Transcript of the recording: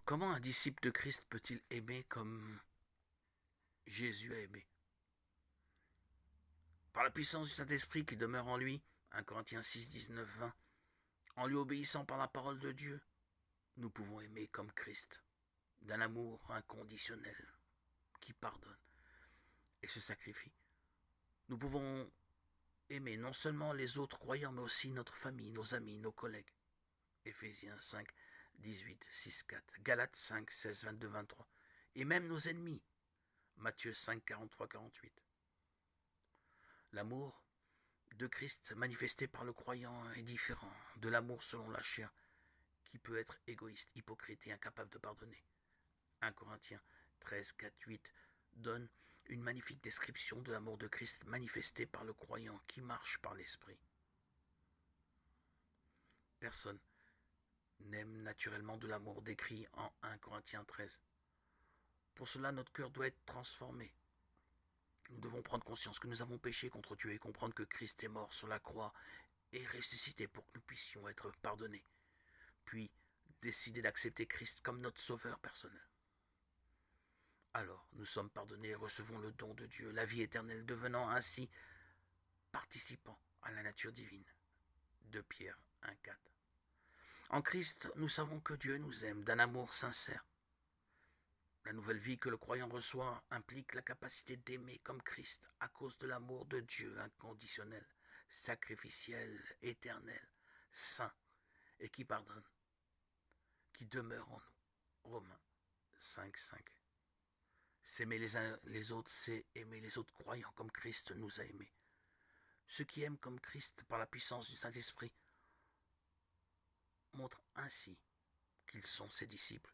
Comment un disciple de Christ peut-il aimer comme Jésus a aimé? Par la puissance du Saint-Esprit qui demeure en lui, 1 Corinthiens 6, 19, 20, en lui obéissant par la parole de Dieu, nous pouvons aimer comme Christ, d'un amour inconditionnel, qui pardonne et se sacrifie. Nous pouvons aimer non seulement les autres croyants, mais aussi notre famille, nos amis, nos collègues. Éphésiens 5, 18, 6, 4, Galates 5, 16, 22, 23, et même nos ennemis. Matthieu 5, 43, 48. L'amour de Christ manifesté par le croyant est différent de l'amour selon la chair, qui peut être égoïste, hypocrite et incapable de pardonner. 1 Corinthiens 13, 4, 8 donne une magnifique description de l'amour de Christ manifesté par le croyant qui marche par l'Esprit. Personne n'aime naturellement de l'amour décrit en 1 Corinthiens 13. Pour cela, notre cœur doit être transformé. Nous devons prendre conscience que nous avons péché contre Dieu et comprendre que Christ est mort sur la croix et ressuscité pour que nous puissions être pardonnés. Puis, décider d'accepter Christ comme notre sauveur personnel. Alors, nous sommes pardonnés et recevons le don de Dieu, la vie éternelle, devenant ainsi participants à la nature divine. 2 Pierre 1, 4. En Christ, nous savons que Dieu nous aime d'un amour sincère. La nouvelle vie que le croyant reçoit implique la capacité d'aimer comme Christ à cause de l'amour de Dieu inconditionnel, sacrificiel, éternel, saint et qui pardonne, qui demeure en nous. Romains 5, 5. S'aimer les uns les autres, c'est aimer les autres croyants comme Christ nous a aimés. Ceux qui aiment comme Christ par la puissance du Saint-Esprit montrent ainsi qu'ils sont ses disciples.